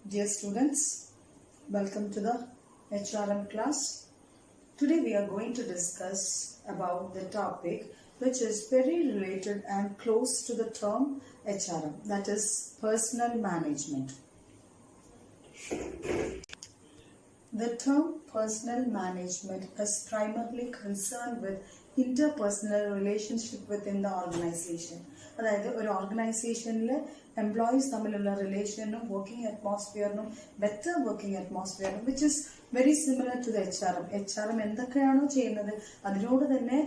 Dear students, welcome to the HRM class. Today we are going to discuss about the topic which is very related and close to the term HRM, that is personal management. The term personal management is primarily concerned with interpersonal relationship within the organization. അതായത് ഒരു ഓർഗനൈസേഷനിൽ employees തമ്മിലുള്ള റിലേഷനും working അറ്റ്മോസ്ഫിയറിനും better working അറ്റ്മോസ്ഫിയറും which is very similar to the HRM. എന്തൊക്കെയാണോ ചെയ്യുന്നത് അതിനോട് തന്നെ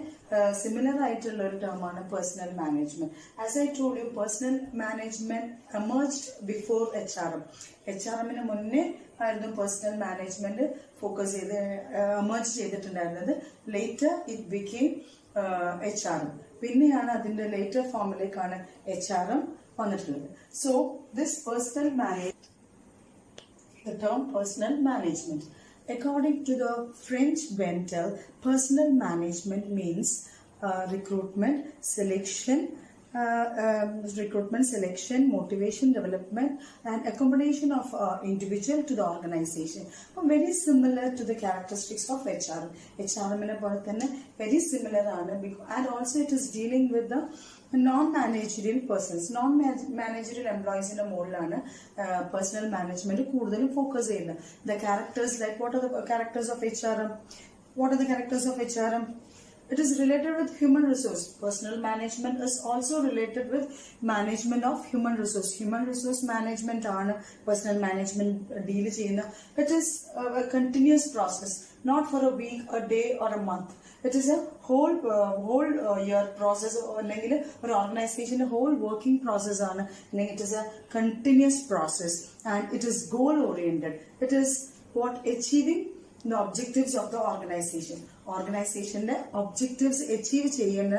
സിമിലർ ആയിട്ടുള്ള ഒരു ടേമാണ് personal management. As I told you, personal management emerged before എച്ച്.ആർ.എമ്മിന് മുന്നേ ആയിരുന്നു പേഴ്സണൽ മാനേജ്മെന്റ് ഫോക്കസ് ചെയ്ത് എമർജ് ചെയ്തിട്ടുണ്ടായിരുന്നത്. Later it became HRM. പിന്നെയാണ് അതിന്റെ ലേറ്റർ ഫോമിലേക്കാണ് എച്ച്.ആർ.എം. വന്നിട്ടുള്ളത്. So this personal manage the term personal management. According to the French Bentel, personal management means recruitment, selection, motivation, development, and accommodation of individual to the organization. Very similar to the characteristics of HR. HRM very similar, and also it is dealing with the non-managerial persons, non-managerial employees in a model personal management focus in the characters. Like, what are the characters of HRM? It is related with human resource. Personal management is also related with management of human resource. Human resource management ആണ് personal management deal ചെയ്യുന്ന. It is a continuous process, not for a week, a day, or a month. It is a whole year process. അല്ലെങ്കിൽ ഒരു ഓർഗനൈസേഷന്റെ whole working process ആണ്. It is a continuous process and it is goal oriented. It is what achieving the objectives of the organization. Organization's objectives achieve ചെയ്യുന്ന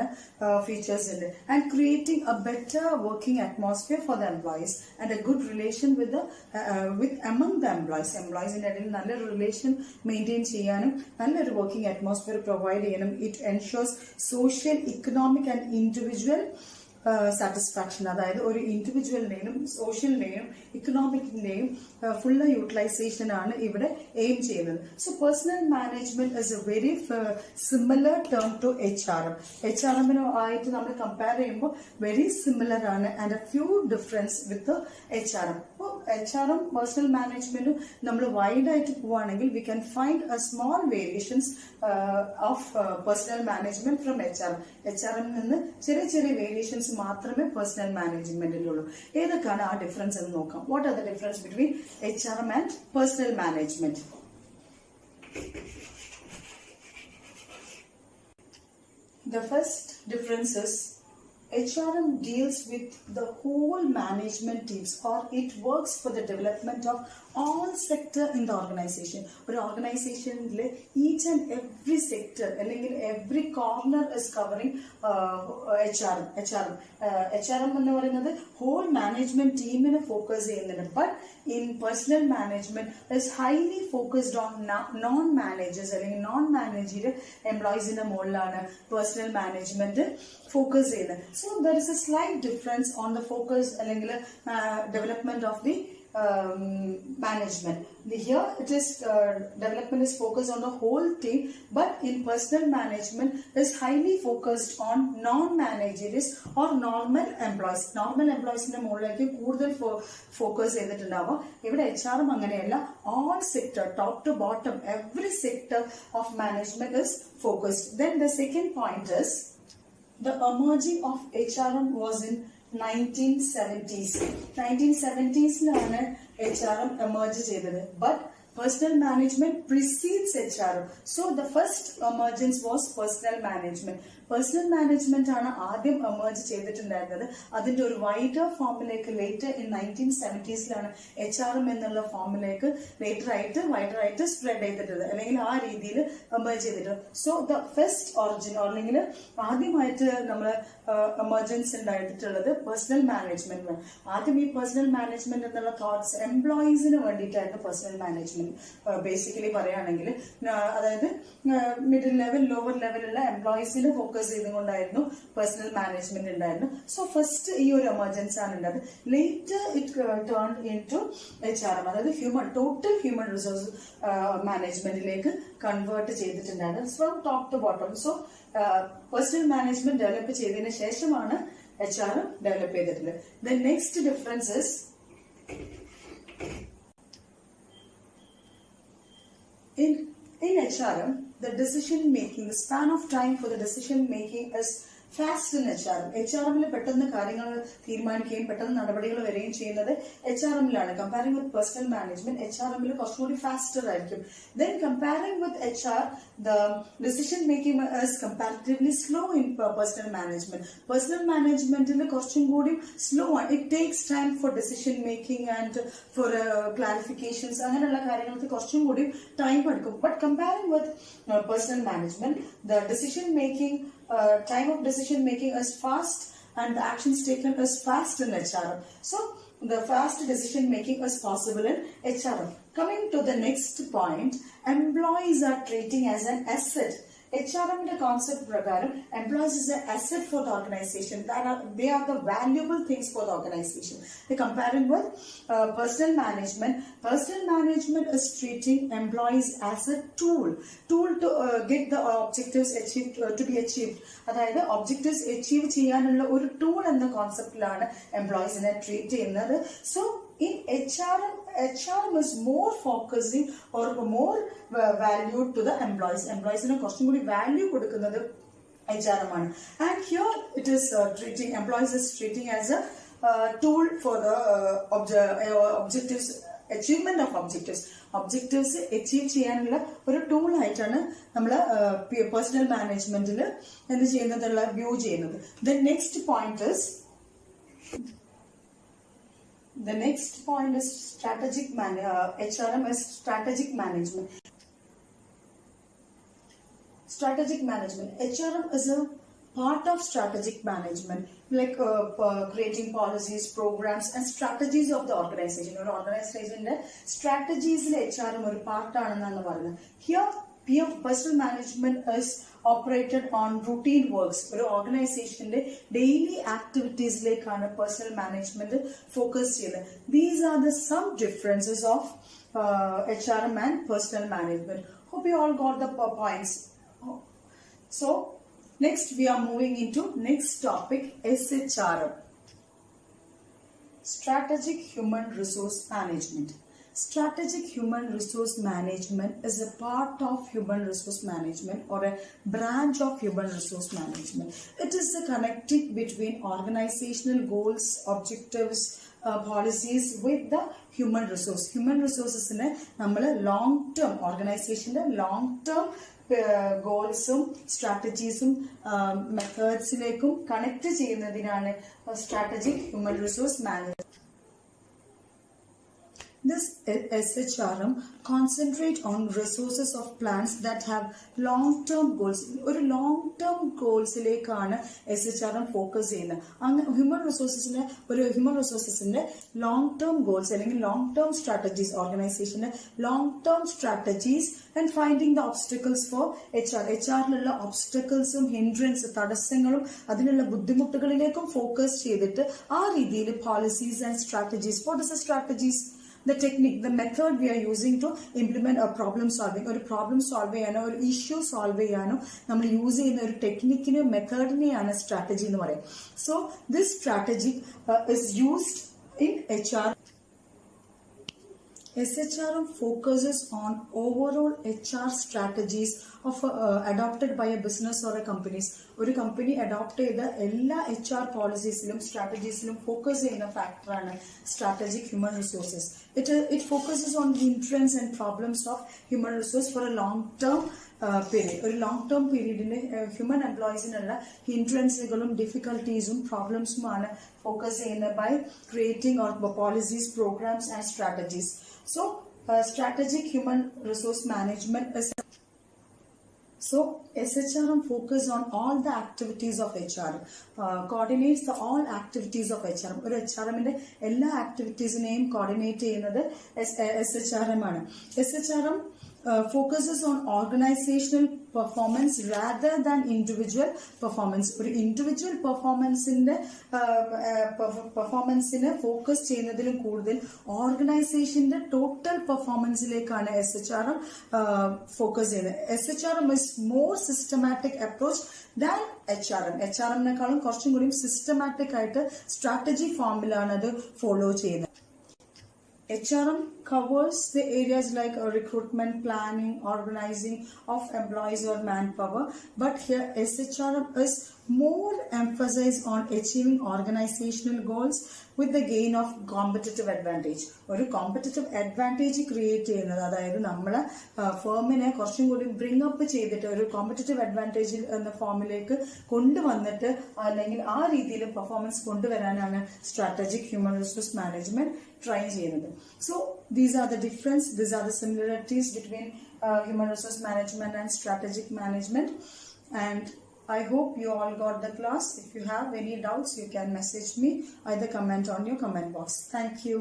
features in it, and creating a better working atmosphere for the employees and a good relation with among the employees. Employees-ന്റെ ഇടയിൽ നല്ലൊരു relation maintain ചെയ്യാനും നല്ലൊരു working atmosphere provide ചെയ്യാനും it ensures social, economic and individual satisfaction. അതായത് ഒരു ഇൻഡിവിജ്വലിന്റെയും സോഷ്യലിന്റെയും ഇക്കണോമിക്കിന്റെയും full utilisation ആണ് ഇവിടെ aim ചെയ്യുന്നത്. So personal management is a very similar term to HRM. എച്ച്.ആർ.എമ്മിനുമായിട്ട് നമ്മൾ കമ്പയർ ചെയ്യുമ്പോൾ വെരി സിമിലർ ആണ് and a few difference with HRM. അപ്പോൾ എച്ച്.ആർ.എം പേഴ്സണൽ മാനേജ്മെന്റും നമ്മൾ വൈഡ് ആയിട്ട് പോവുകയാണെങ്കിൽ we can find a small variations of personal management from എച്ച്.ആർ.എമ്മിൽ നിന്ന് ചെറിയ ചെറിയ വേരിയേഷൻസ് മാത്രമേ പേഴ്സണൽ മാനേജ്മെന്റിലുള്ളൂ. ഏതൊക്കെയാണ് ആ ഡിഫറൻസ് എന്ന് നോക്കാം. What are the difference between HRM. And personal management? The first difference is HRM deals with the whole management teams, or it works for the development of all sector in the organization. ഒരു ഓർഗനൈസേഷനിലെ each and every sector അല്ലെങ്കിൽ every corner is covering HRM എന്ന് പറയുന്നത് whole management ടീമിനെ focus ചെയ്യുന്നുണ്ട്. But in personal management is highly focused on non-managers അല്ലെങ്കിൽ non-managerial employees-ന്റെ മുകളിലാണ് personal management focus ചെയ്യുന്നത്. So there is a slight difference on the focus അല്ലെങ്കിൽ development of the management. Here it is development is focused on the whole team, but in personal management is highly focused on non-managerial or normal employees. Normal employees ന്റെ മുകളിലേക്ക് കൂടുതൽ focus ചെയ്തിട്ടുണ്ടാവുക. ഇവിടെ എച്ച്.ആർ.എം. അങ്ങനെയല്ല. all sector, top to bottom, every sector of management is focused. Then the second point is the emerging of HRM was in 1970s. 1970s-ലാണ് HRM emerge ചെയ്തത്. But personal management precedes HRM. So the first emergence was personal management. Personal management ആണ് ആദ്യം emerge ചെയ്തിട്ടുണ്ടായിരുന്നത്. അതിന്റെ ഒരു wider ഫോമിലേക്ക് later in 1970s-ലാണ് എച്ച്.ആർ.എം. എന്നുള്ള ഫോമിലേക്ക് wider ആയിട്ട് സ്പ്രെഡ് ചെയ്തിട്ടുള്ളത്, അല്ലെങ്കിൽ ആ രീതിയിൽ എമർജ് ചെയ്തിട്ടുണ്ട്. സോ ദ ഫസ്റ്റ് ഒറിജിൻ അല്ലെങ്കിൽ ആദ്യമായിട്ട് നമ്മൾ എമർജൻസ് ഉണ്ടായിട്ടുള്ളത് പേഴ്സണൽ മാനേജ്മെന്റ്. ആദ്യം ഈ പേഴ്സണൽ മാനേജ്മെന്റ് എന്നുള്ള തോട്ട്സ് എംപ്ലോയീസിന് വേണ്ടിയിട്ടായിരുന്നു പേഴ്സണൽ മാനേജ്മെന്റ്. മാനേജ്മെന്റ് ബേസിക്കലി പറയുകയാണെങ്കിൽ അതായത് മിഡിൽ ലെവൽ ലോവർ ലെവലുള്ള എംപ്ലോയീസിനെ ഫോക്കസ് ചെയ്തുകൊണ്ടായിരുന്നു പേഴ്സണൽ മാനേജ്മെന്റ് ഉണ്ടായിരുന്നു. സോ ഫസ്റ്റ് ഈ ഒരു എമർജൻസി ആണ് ഉണ്ടായത്. Later it turn into HRM, അതായത് ടോട്ടൽ ഹ്യൂമൻ റിസോഴ്സ് മാനേജ്മെന്റിലേക്ക് കൺവേർട്ട് ചെയ്തിട്ടുണ്ടായിരുന്നു from top to bottom. So personal management develop ചെയ്തതിനു ശേഷമാണ് HRM ഡെവലപ്പ് ചെയ്തിട്ടുള്ളത്. The next difference is in HRM, the decision making, the span of time for the decision making is fast in HRM. HRM-ൽ പെട്ടെന്ന് കാര്യങ്ങൾ തീരുമാനിക്കുകയും പെട്ടെന്ന് നടപടികൾ വരികയും ചെയ്യുന്നത് HRM-ലാണ്. കമ്പയറിംഗ് വിത്ത് പേഴ്സണൽ മാനേജ്മെന്റ് HRM-ൽ കുറച്ചുകൂടി ഫാസ്റ്റർ ആയിരിക്കും. Then comparing with HR, the decision making is comparatively slow in personal management. Personal management-ൽ കുറച്ചും കൂടി slow ആണ്. It takes time for decision making and for clarifications. അങ്ങനെയുള്ള കാര്യങ്ങൾക്ക് കുറച്ചും കൂടി ടൈം എടുക്കും. But comparing with personal management, the decision making time of decision making is fast and the actions taken is fast in HRM. So the fast decision making is possible in HRM. Coming to the next point, employees are treating as an asset. HRM concept prakaram, employees is an asset for the organization. They are the valuable things for the organization. Comparing with personal management is treating employees as a tool to get the objectives achieved to be achieved. അതായത് objectives achieve ചെയ്യാനുള്ള ഒരു tool എന്ന കോൺസെപ്റ്റിലാണ് എംപ്ലോയീസിനെ treat ചെയ്യുന്നത്. So in HRM is more focusing or more valued to the employees. Employees-നെ കുറച്ചും കൂടി value കൊടുക്കുന്നത് HRM ആണ്. And here it is treating employees is treating as a tool for the objectives, achievement of objectives achieve ചെയ്യാനുള്ള ഒരു tool ആയിട്ടാണ് നമ്മൾ personal മാനേജ്മെന്റിൽ എന്ത് ചെയ്യുന്നതുള്ള വ്യൂ ചെയ്യുന്നത്. The next point is strategic HRM is strategic management. HRM is a part of strategic management, like creating policies, programs and strategies of the organization. Or organization strategies HRM ഒരു part ആണെന്നാണ് പറയുന്നത്. Here personal management is operated on routine works. ഒരു ഓർഗനൈസേഷന്റെ daily ആക്ടിവിറ്റീസിലേക്കാണ് personal management focus ചെയ്യുന്നത്. These are the sum differences of HRM and personal management. Hope you all got the points. So next we are moving into next topic, SHRM, strategic human resource management. Strategic human resource management is a part of human resource management or a branch of human resource management. It is the connecting between organizational goals, objectives, policies with the human resource. Human resources in a long term organization, long term ഗോൾസും സ്ട്രാറ്റജീസും മെത്തേഡ്സിലേക്കും connect ചെയ്യുന്നതിനാണ് strategic human resource management. This SHRM concentrate on resources of plans that have long-term goals. ഒരു long-term goalsലേക്കാണ് SHRM focus ചെയ്യുന്നത്. Human റിസോഴ്സസിന്റെ long-term goals അല്ലെങ്കിൽ long-term strategies, ഓർഗനൈസേഷന്റെ long-term strategies and finding the obstacles for HR. HRലുള്ള obstaclesഉം hindrance തടസ്സങ്ങളും അതിനുള്ള ബുദ്ധിമുട്ടുകളിലേക്കും focus ചെയ്തിട്ട് ആ രീതിയിൽ policies and strategies. What is the strategies? The technique, the method we are using to implement a problem solving. ഒരു problem solve ചെയ്യാനോ ഒരു issue solve ചെയ്യാനോ നമ്മൾ യൂസ് ചെയ്യുന്ന ഒരു ടെക്നിക്കിനെയോ മെത്തേഡിനെയാണ് സ്ട്രാറ്റജി എന്ന് പറയുന്നത്. So this strategy is used in HR. SHRM focuses on overall HR strategies of adopted by a business or a companies. ഒരു കമ്പനി അഡോപ്റ്റ് ചെയ്ത എല്ലാ HR പോളിസീസിലും സ്ട്രാറ്റജീസിലും ഫോക്കസ് ചെയ്യുന്ന ഫാക്ടറാണ് strategic human resources. It focuses on the influence and problems of human resource for a long term period. ഒരു long term പീരീഡിന് human എംപ്ലോയീസിനുള്ള ഹിൻഡ്രൻസുകളും ഡിഫിക്കൽട്ടീസും പ്രോബ്ലംസുമാണ് ഫോക്കസ് ചെയ്യുന്നത് by creating or policies, programmes and strategies. So strategic human resource management is So SHRM focus on all the activities of HR, coordinates all activities of HRM. ഒരു HRMന്റെ എല്ലാ ആക്ടിവിറ്റീസിനെയും coordinate ചെയ്യുന്നത് SHRM ആണ്. SHRM focuses on organizational performance rather than individual performance. ഒരു individual പെർഫോമൻസിനെ focus ചെയ്യുന്നതിലും കൂടുതൽ ഓർഗനൈസേഷന്റെ total പെർഫോമൻസിലേക്കാണ് SHRM focus ചെയ്യുന്നത്. SHRM is more systematic approach than HRM. HRMനേക്കാളും കുറച്ചും കൂടി സിസ്റ്റമാറ്റിക് ആയിട്ട് സ്ട്രാറ്റജി ഫോമിലാണ് അത് ഫോളോ ചെയ്യുന്നത്. HRM covers the areas like recruitment, planning, organizing of employees or manpower, but here SHRM is more emphasis on achieving organizational goals with the gain of competitive advantage. ഒരു competitive advantage create ചെയ്യുന്നത്, അതായത് നമ്മളെ ഫേമിനെ കുറച്ചും കൂടി bring up ചെയ്തിട്ട് ഒരു competitive advantage എന്ന ഫോമിലേക്ക് കൊണ്ടുവന്നിട്ട് അല്ലെങ്കിൽ ആ രീതിയിൽ പെർഫോമൻസ് കൊണ്ടുവരാനാണ് strategic human resource management try ചെയ്യുന്നത്. So these are the difference, these are the similarities between human resource management and strategic management, and I hope you all got the class. If you have any doubts, you can message me, either comment on your comment box. Thank you.